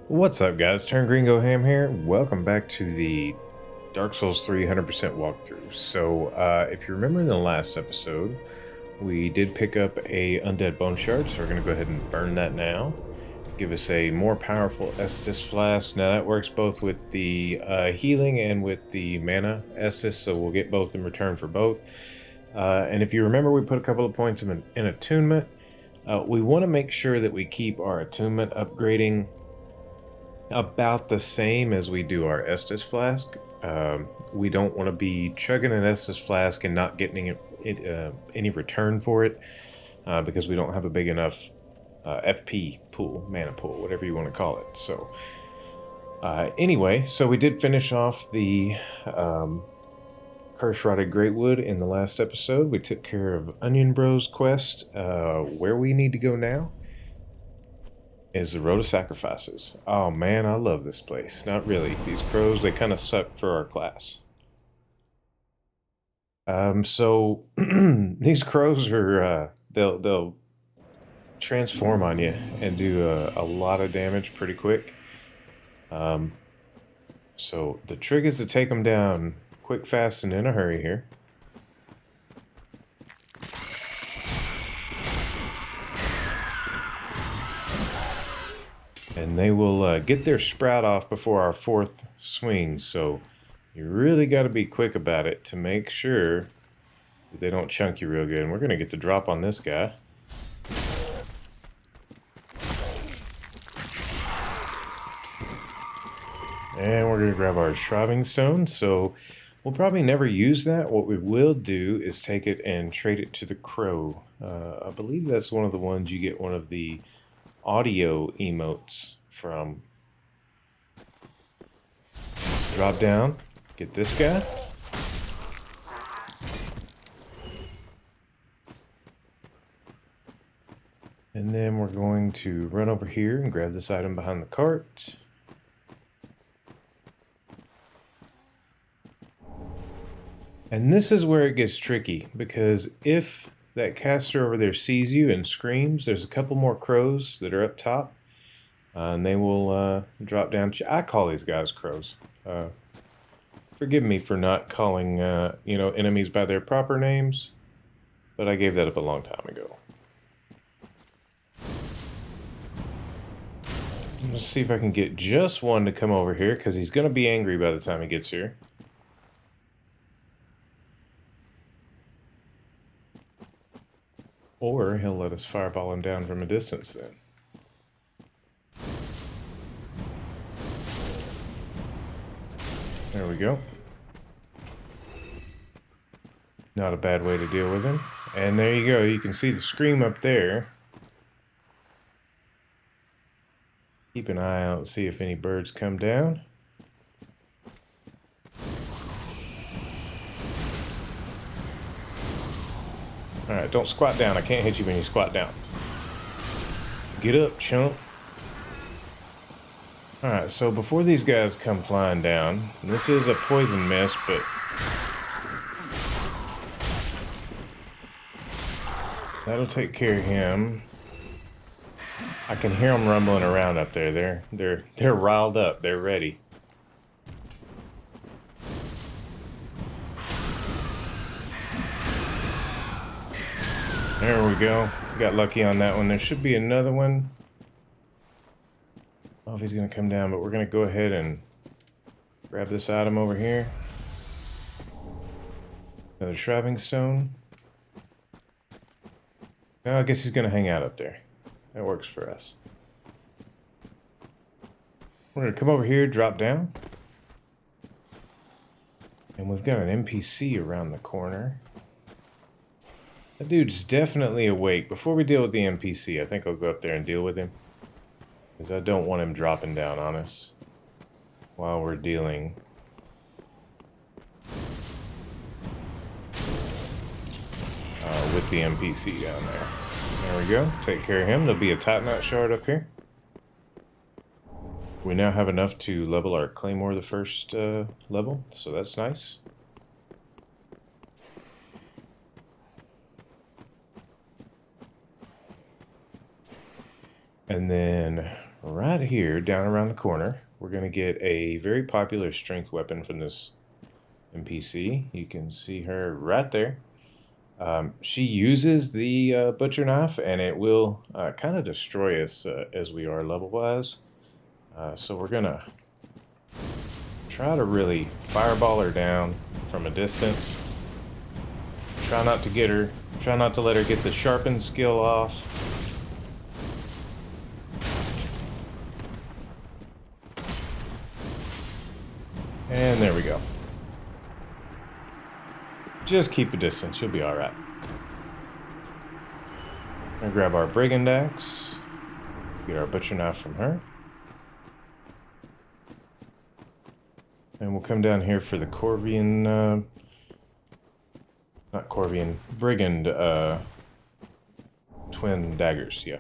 What's up, guys? Turn Gringo Ham here. Welcome back to the Dark Souls 3 100% walkthrough. So, if you remember in the last episode, we did pick up a Undead Bone Shard, so we're going to go ahead and burn that now. Give us a more powerful Estus Flask. Now, that works both with the healing and with the mana Estus, so we'll get both in return for both. And if you remember, we put a couple of points in attunement. We want to make sure that we keep our attunement upgrading about the same as we do our Estus Flask. We don't want to be chugging an Estus Flask and not getting any return for it because we don't have a big enough FP pool, mana pool, whatever you want to call it. So anyway, so we did finish off the Curse-Rotted Greatwood in the last episode. We took care of Onion Bros quest. Where we need to go now is the Road of Sacrifices. Oh man, I love this place. Not really. These crows, they kind of suck for our class. So these crows are they'll transform on you and do a lot of damage pretty quick. So the trick is to take them down quick, fast, and in a hurry here. And they will get their sprout off before our fourth swing, so you really got to be quick about it to make sure that they don't chunk you real good. And we're going to get the drop on this guy. And we're going to grab our Shriving Stone, so we'll probably never use that. What we will do is take it and trade it to the crow. I believe that's one of the ones you get one of the audio emotes from. Drop down, get this guy. And then we're going to run over here and grab this item behind the cart. And this is where it gets tricky, because if that caster over there sees you and screams, there's a couple more crows that are up top, and they will drop down. I call these guys crows. Forgive me for not calling enemies by their proper names, but I gave that up a long time ago. Let's see if I can get just one to come over here, because he's going to be angry by the time he gets here. Or he'll let us fireball him down from a distance then. There we go. Not a bad way to deal with him. And there you go. You can see the scream up there. Keep an eye out and see if any birds come down. Alright, don't squat down. I can't hit you when you squat down. Get up, chump. Alright, so before these guys come flying down, and this is a poison mist, but that'll take care of him. I can hear them rumbling around up there. They're riled up. They're ready. There we go. Got lucky on that one. There should be another one. I don't know if he's going to come down, but we're going to go ahead and grab this item over here. Another Shriving Stone. Oh, I guess he's going to hang out up there. That works for us. We're going to come over here, drop down. And we've got an NPC around the corner. That dude's definitely awake. Before we deal with the NPC, I think I'll go up there and deal with him. Because I don't want him dropping down on us while we're dealing. With the NPC down there. There we go. Take care of him. There'll be a Titanite shard up here. We now have enough to level our Claymore the first level, so that's nice. And then right here, down around the corner, we're going to get a very popular strength weapon from this NPC. You can see her right there. She uses the butcher knife, and it will kind of destroy us as we are level-wise. So we're going to try to really fireball her down from a distance. Try not to get her, try not to let her get the sharpen skill off. And there we go. Just keep a distance, you'll be alright. Gonna grab our brigand axe, get our butcher knife from her. And we'll come down here for the Corvian, not Corvian, brigand, twin daggers, yeah.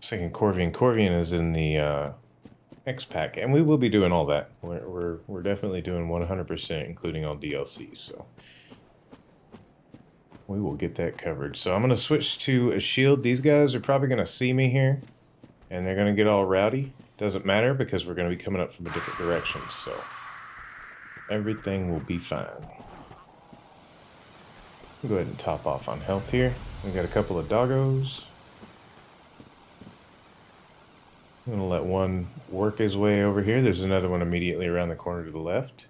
Second Corvian. Corvian is in the X pack, and we will be doing all that. We're definitely doing 100%, including all DLCs. So we will get that covered. So I'm gonna switch to a shield. These guys are probably gonna see me here, and they're gonna get all rowdy. Doesn't matter because we're gonna be coming up from a different direction. So everything will be fine. Go ahead and top off on health here. We got a couple of doggos. I'm gonna let one work his way over here. There's another one immediately around the corner to the left.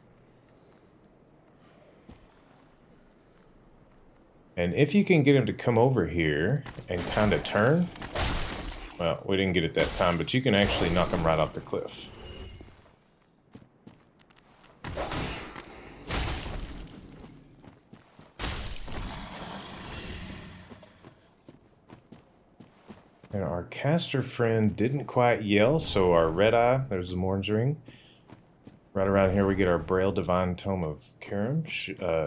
And if you can get him to come over here and kind of turn, well, we didn't get it that time, but you can actually knock him right off the cliff. And our caster friend didn't quite yell, so our red eye, there's the Morn's Ring. Right around here we get our Braille Divine Tome of Karim,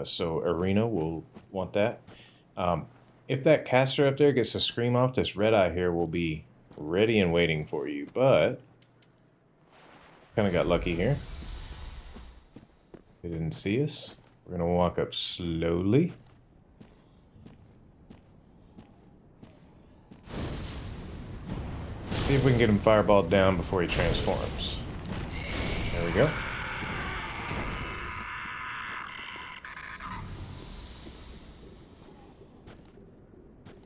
so Arena will want that. If that caster up there gets a scream off, this red eye here will be ready and waiting for you, but kind of got lucky here. They didn't see us. We're going to walk up slowly. See if we can get him fireballed down before he transforms. There we go.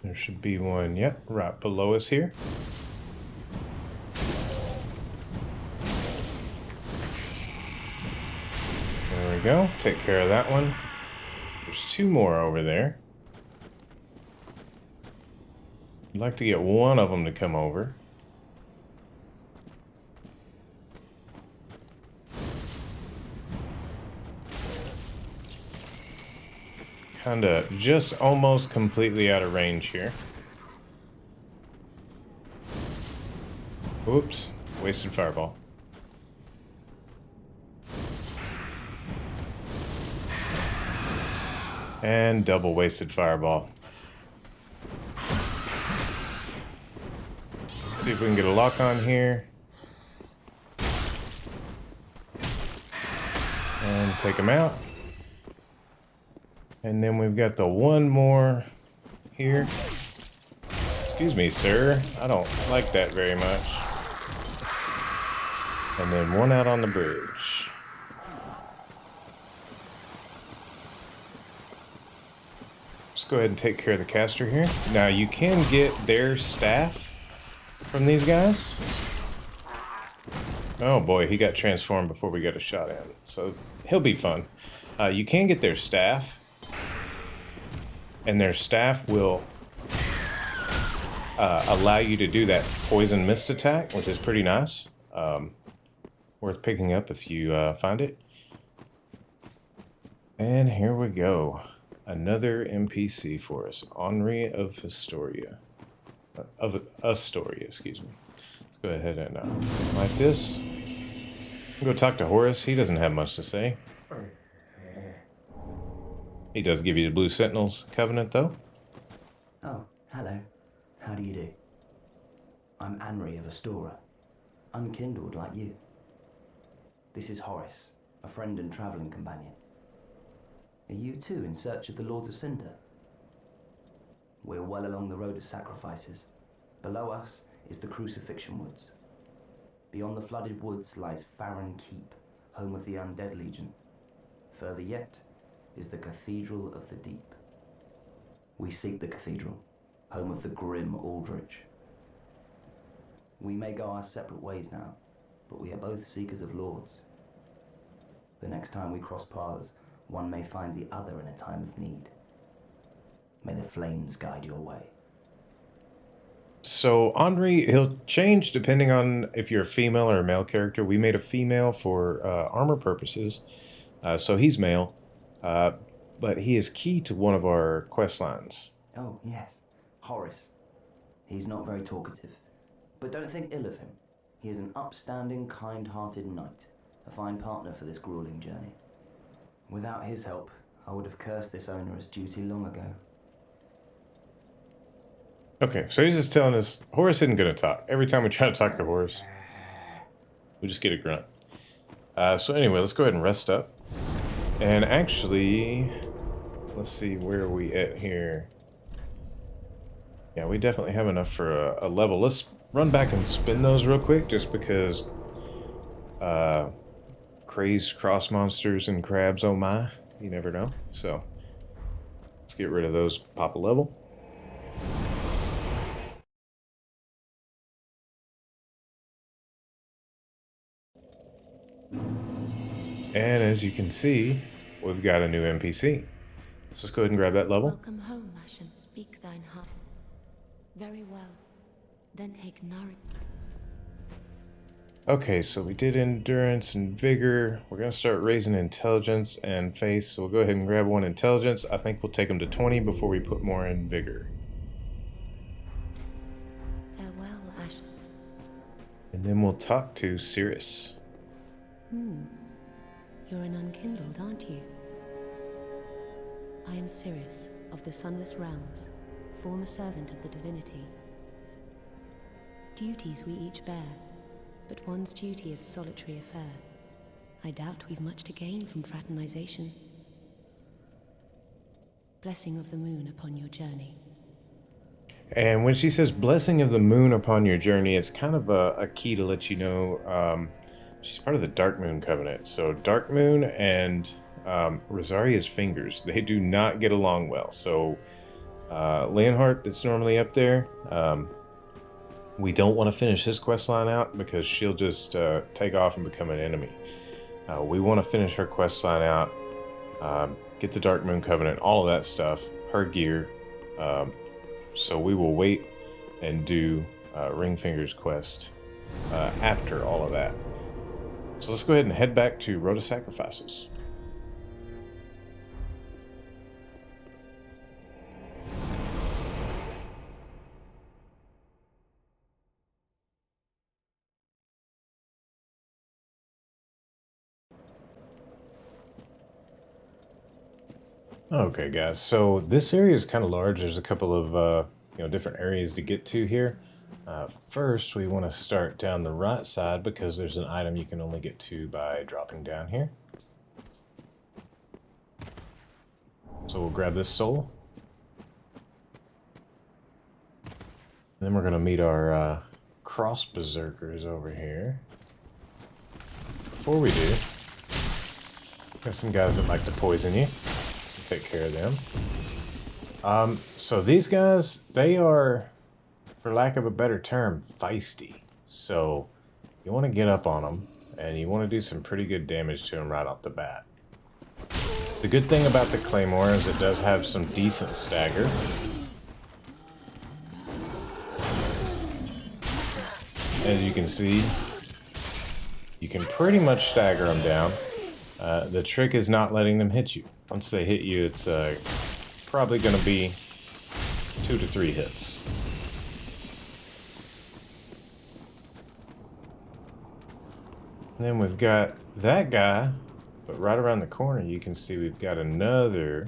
There should be one, yep, right below us here. There we go. Take care of that one. There's two more over there. I'd like to get one of them to come over. Kinda just almost completely out of range here. Oops, wasted fireball. And double wasted fireball. Let's see if we can get a lock on here. And take him out. And then we've got the one more here. Excuse me, sir. I don't like that very much. And then one out on the bridge. Let's go ahead and take care of the caster here. Now you can get their staff from these guys. Oh boy, he got transformed before we got a shot at it. So he'll be fun. You can get their staff. And their staff will allow you to do that poison mist attack, which is pretty nice. Worth picking up if you find it. And here we go. Another NPC for us. Henri of Astoria. Of Astoria, excuse me. Let's go ahead and like this. Go talk to Horace. He doesn't have much to say. He does give you the Blue Sentinels Covenant, though. Oh, hello. How do you do? I'm Henri of Astoria, unkindled like you. This is Horace, a friend and travelling companion. Are you too in search of the Lords of Cinder? We're well along the road of sacrifices. Below us is the Crucifixion Woods. Beyond the flooded woods lies Farron Keep, home of the Undead Legion. Further yet is the Cathedral of the Deep. We seek the cathedral, home of the grim Aldrich. We may go our separate ways now, but we are both seekers of lords. The next time we cross paths, one may find the other in a time of need. May the flames guide your way. So Henri, he'll change depending on if you're a female or a male character. We made a female for armor purposes, so he's male, but he is key to one of our quest lines. Oh, yes, Horace. He's not very talkative, but don't think ill of him. He is an upstanding, kind-hearted knight, a fine partner for this grueling journey. Without his help, I would have cursed this onerous duty long ago. Okay, so he's just telling us Horace isn't going to talk. Every time we try to talk to Horace, we just get a grunt. So anyway, let's go ahead and rest up. And actually, let's see, where are we at here? Yeah, we definitely have enough for a level. Let's run back and spin those real quick, just because crazed cross monsters and crabs, oh my, you never know. So let's get rid of those, pop a level. And as you can see, we've got a new NPC. So let's go ahead and grab that level. Welcome home, Ashen. Speak thine heart. Very well. Then take nourishment. Okay, so we did endurance and vigor. We're going to start raising intelligence and face. So we'll go ahead and grab one intelligence. I think we'll take them to 20 before we put more in vigor. Farewell, Ashen. And then we'll talk to Cirrus. You're an unkindled, aren't you? I am Cirrus, of the Sunless Realms, former servant of the divinity. Duties we each bear, but one's duty is a solitary affair. I doubt we've much to gain from fraternization. Blessing of the moon upon your journey. And when she says blessing of the moon upon your journey, it's kind of a key to let you know she's part of the Dark Moon Covenant. So Dark Moon and Rosaria's fingers, they do not get along well. So Leonhardt, that's normally up there, we don't want to finish his quest line out because she'll just take off and become an enemy. We want to finish her quest line out, get the Dark Moon Covenant, all of that stuff, her gear. So we will wait and do Ringfinger's quest after all of that. So let's go ahead and head back to Road of Sacrifices. Okay, guys, so this area is kind of large. There's a couple of different areas to get to here. First, we want to start down the right side because there's an item you can only get to by dropping down here. So we'll grab this soul. And then we're going to meet our cross berserkers over here. Before we do, got some guys that like to poison you. Take care of them. So these guys, they are, for lack of a better term, feisty. So you want to get up on them, and you want to do some pretty good damage to them right off the bat. The good thing about the Claymore is it does have some decent stagger. As you can see, you can pretty much stagger them down. The trick is not letting them hit you. Once they hit you, it's probably going to be 2 to 3 hits. And then we've got that guy, but right around the corner you can see we've got another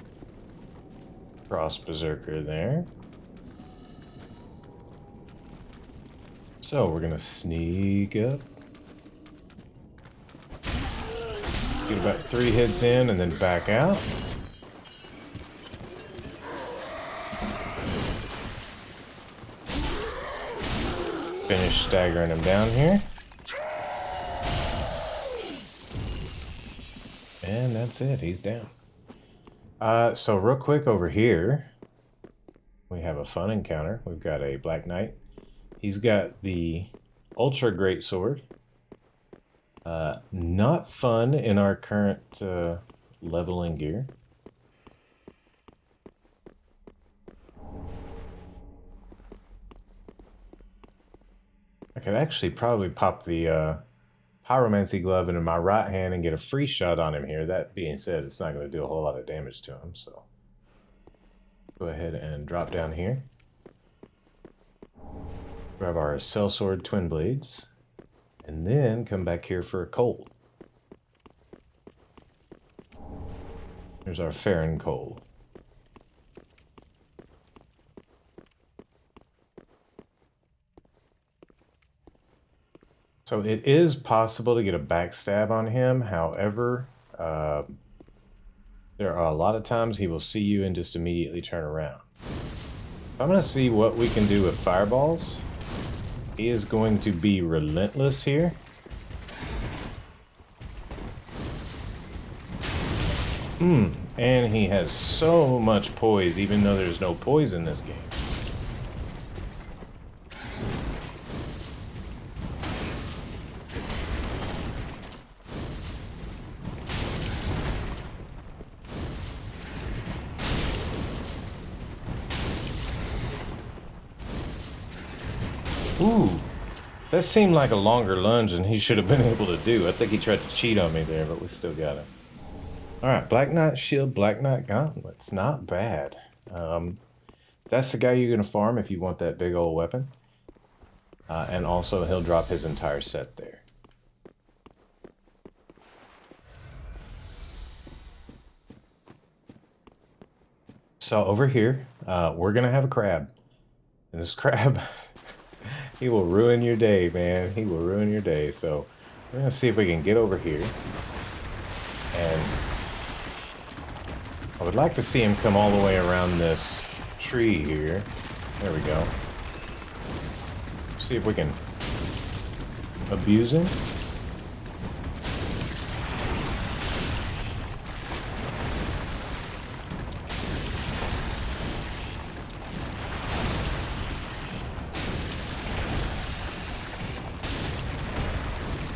cross berserker there. So we're going to sneak up. Get about 3 hits in and then back out. finish staggering him down here. And that's it, he's down. So real quick over here, we have a fun encounter. We've got a Black Knight. He's got the Ultra Great Sword. Not fun in our current leveling gear. I could actually probably pop the pyromancy glove into my right hand and get a free shot on him here. That being said, it's not going to do a whole lot of damage to him, so go ahead and drop down here. Grab our sellsword twin blades, and then come back here for a cold. Here's our Farron cold. So it is possible to get a backstab on him. However, there are a lot of times he will see you and just immediately turn around. I'm going to see what we can do with fireballs. He is going to be relentless here. And he has so much poise, even though there's no poise in this game. Ooh, that seemed like a longer lunge than he should have been able to do. I think he tried to cheat on me there, but we still got him. Alright, Black Knight Shield, Black Knight Gauntlets. Not bad. That's the guy you're going to farm if you want that big old weapon. And also, he'll drop his entire set there. So over here, we're going to have a crab. And this crab... he will ruin your day, man. He will ruin your day. So we're going to see if we can get over here. And I would like to see him come all the way around this tree here. There we go. See if we can abuse him.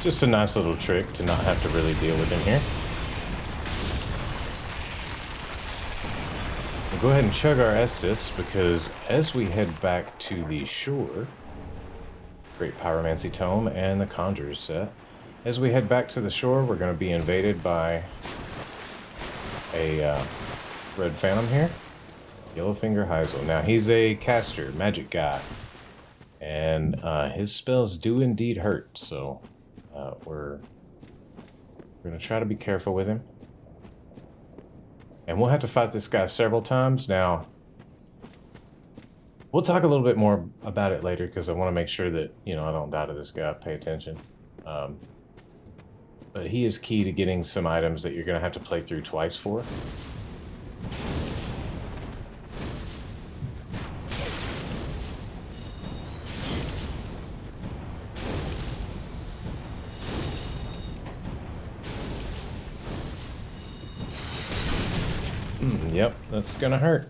Just a nice little trick to not have to really deal with him here. We'll go ahead and chug our Estus, because as we head back to the shore, great pyromancy tome and the conjurer's set, as we head back to the shore, we're going to be invaded by a red phantom here, Yellowfinger Heisel. Now he's a caster, magic guy, and his spells do indeed hurt, so we're going to try to be careful with him. And we'll have to fight this guy several times. Now, we'll talk a little bit more about it later, because I want to make sure that, you know, I don't die to this guy. Pay attention. But he is key to getting some items that you're going to have to play through twice for. Yep, that's gonna hurt.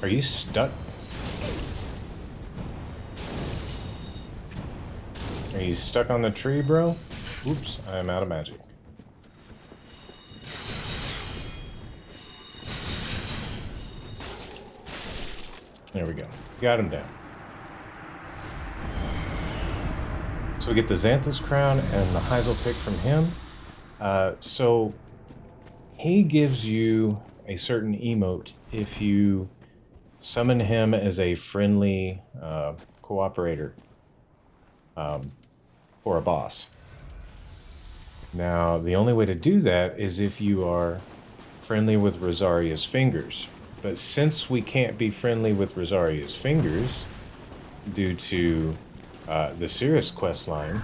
Are you stuck? Are you stuck on the tree, bro? Oops, I am out of magic. There we go. Got him down. So we get the Xanthus Crown and the Heisel pick from him. So he gives you a certain emote if you summon him as a friendly cooperator for a boss. Now, the only way to do that is if you are friendly with Rosaria's fingers. But since we can't be friendly with Rosaria's fingers due to the Cirrus questline,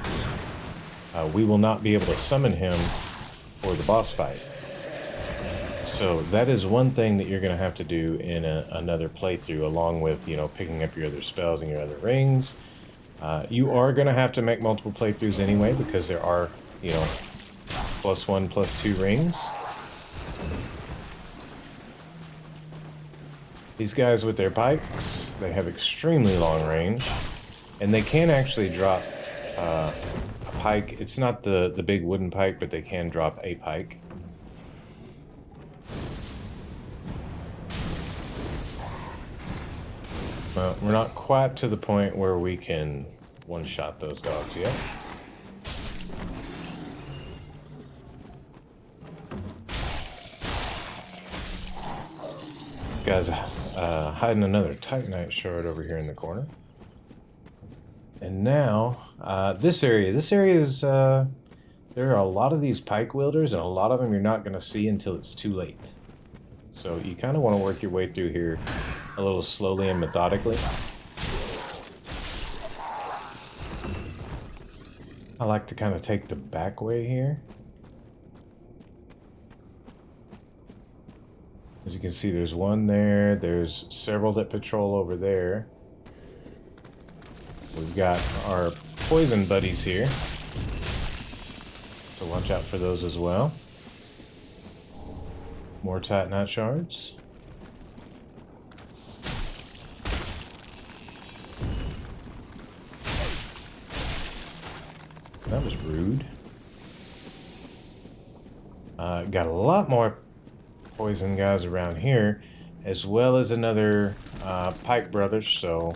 we will not be able to summon him for the boss fight. So that is one thing that you're going to have to do in another playthrough, along with, you know, picking up your other spells and your other rings. You are going to have to make multiple playthroughs anyway, because there are, you know, +1, +2 rings. These guys with their pikes, they have extremely long range, and they can actually drop a pike. It's not the big wooden pike, but they can drop a pike. Well, we're not quite to the point where we can one-shot those dogs yet. Guys, hiding another Titanite shard over here in the corner. And now, this area is, there are a lot of these pike wielders, and a lot of them you're not going to see until it's too late. So you kind of want to work your way through here a little slowly and methodically. I like to kind of take the back way here. As you can see, there's one there. There's several that patrol over there. We've got our poison buddies here, so watch out for those as well. More Titanite shards. That was rude. Got a lot more poison guys around here, as well as another Pike Brothers, so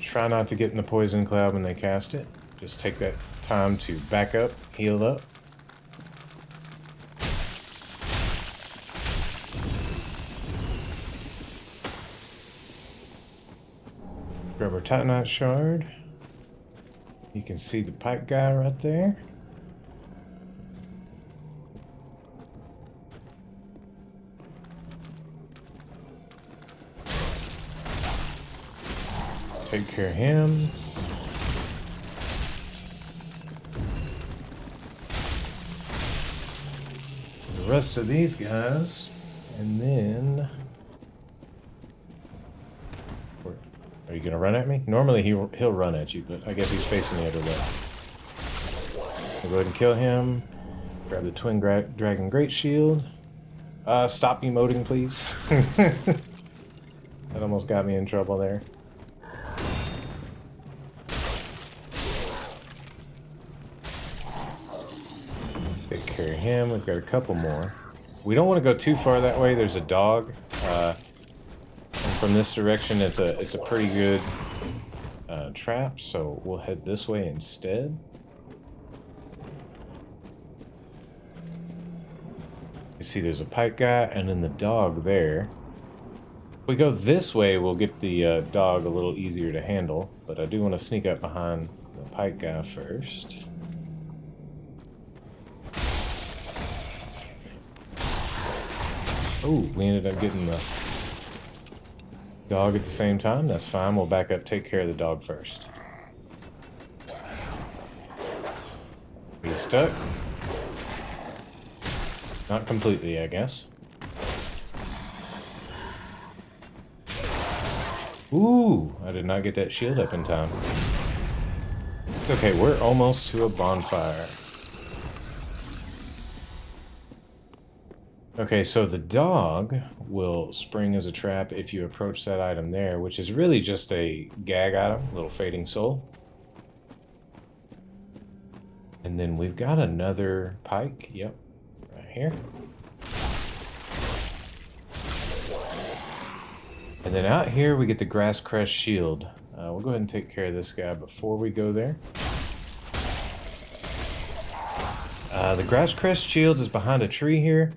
try not to get in the poison cloud when they cast it. Just take that time to back up, heal up. Grab our Titanite shard. You can see the pike guy right there. Take care of him. The rest of these guys, and then... Are you gonna run at me? Normally he'll run at you, but I guess he's facing the other way. We'll go ahead and kill him. Grab the Twin Dragon Great Shield. Stop emoting, please. That almost got me in trouble there. Take care of him. We've got a couple more. We don't want to go too far that way. There's a dog. From this direction, it's a pretty good trap, so we'll head this way instead. You see there's a pike guy and then the dog there. If we go this way, we'll get the dog a little easier to handle, but I do want to sneak up behind the pike guy first. Oh, we ended up getting the dog at the same time. That's fine. We'll back up, take care of the dog first. Are you stuck? Not completely, I guess. Ooh, I did not get that shield up in time. It's okay, we're almost to a bonfire. Okay, so the dog will spring as a trap if you approach that item there, which is really just a gag item, little fading soul. And then we've got another pike, yep, right here. And then out here we get the Grass Crest Shield. We'll go ahead and take care of this guy before we go there. The Grass Crest Shield is behind a tree here.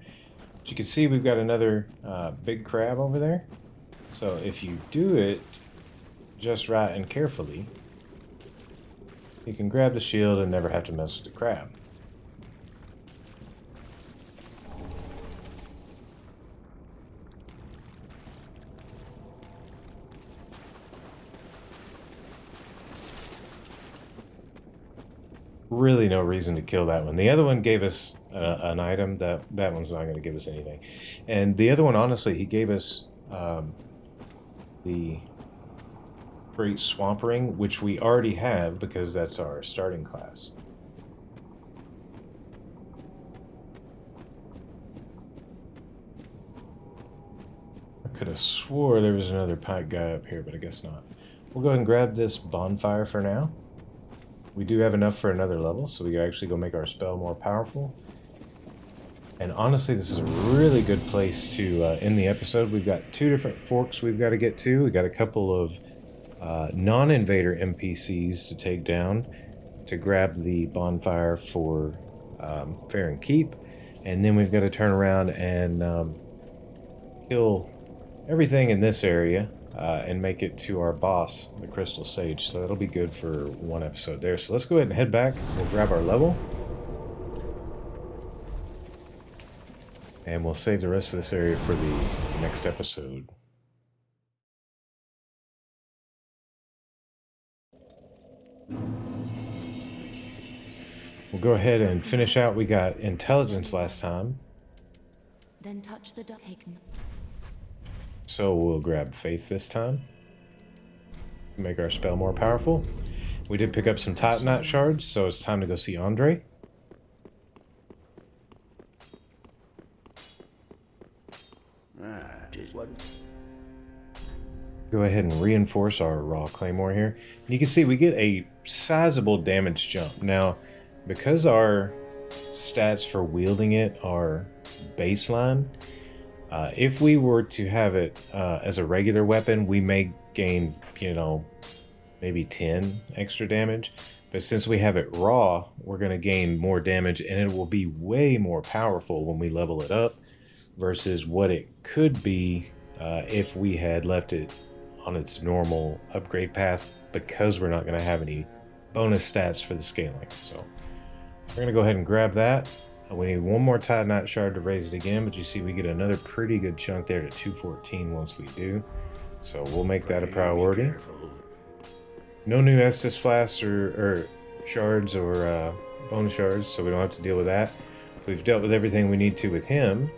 As you can see, we've got another big crab over there. So if you do it just right and carefully, you can grab the shield and never have to mess with the crab. really no reason to kill that one. The other one gave us an item. That one's not going to give us anything. And the other one, honestly, he gave us the Great Swamp Ring, which we already have because that's our starting class. I could have swore there was another pike guy up here, but I guess not. We'll go ahead and grab this bonfire for now. We do have enough for another level, so we can actually go make our spell more powerful. And honestly, this is a really good place to end the episode. We've got 2 different forks we've got to get to. We got a couple of non-invader NPCs to take down to grab the bonfire for Fair Keep. And then we've got to turn around and kill everything in this area and make it to our boss, the Crystal Sage. So that'll be good for one episode there. So let's go ahead and head back. We'll grab our level. And we'll save the rest of this area for the next episode. We'll go ahead and finish out. We got intelligence last time. Then touch the taken. So we'll grab faith this time. Make our spell more powerful. We did pick up some Titanite shards, so it's time to go see Andre. Go ahead and reinforce our raw claymore here. And you can see we get a sizable damage jump. Now, because our stats for wielding it are baseline, if we were to have it as a regular weapon, we may gain, you know, maybe 10 extra damage. But since we have it raw, we're going to gain more damage, and it will be way more powerful when we level it up versus what it could be if we had left it on its normal upgrade path, because we're not going to have any bonus stats for the scaling. So we're going to go ahead and grab that. We need one more Titanite shard to raise it again, but you see we get another pretty good chunk there to 214 once we do. So we'll make that a priority. No new Estus flasks or shards or bonus shards, so we don't have to deal with that. We've dealt with everything we need to with him.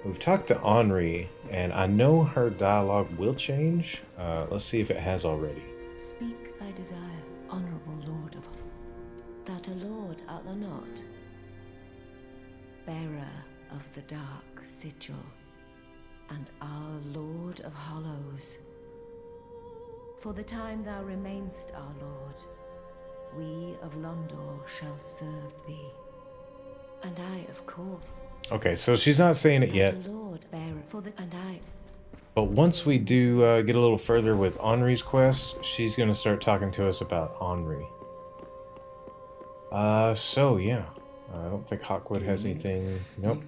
We've talked to Henri, and I know her dialogue will change. Let's see if it has already. Speak thy desire, honorable lord of... That a lord art thou not? Bearer of the dark sigil, and our Lord of Hollows. For the time thou remainst our Lord, we of Londor shall serve thee. And I of course. Okay, so she's not saying it yet. Lord, bearer for the, and I. But once we do get a little further with Henri's quest, she's going to start talking to us about Henri. So yeah. I don't think Hawkwood has anything. Nope.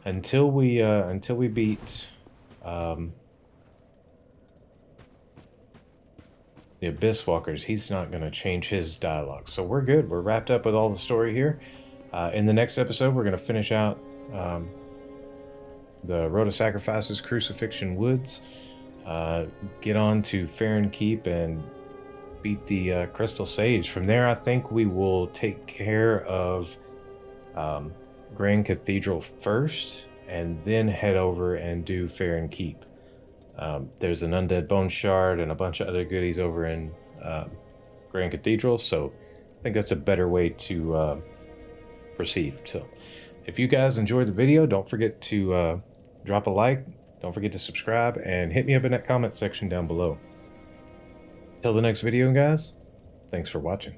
Until we beat the Abyss Walkers, he's not going to change his dialogue. So we're good. We're wrapped up with all the story here. In the next episode, we're going to finish out the Road of Sacrifices, Crucifixion Woods. Get on to Farron Keep and beat the Crystal Sage. From there, I think we will take care of Grand Cathedral first, and then head over and do Farron Keep. There's an Undead Bone Shard and a bunch of other goodies over in Grand Cathedral, so I think that's a better way to proceed. So if you guys enjoyed the video, don't forget to drop a like, don't forget to subscribe, and hit me up in that comment section down below. Till the next video, guys, thanks for watching.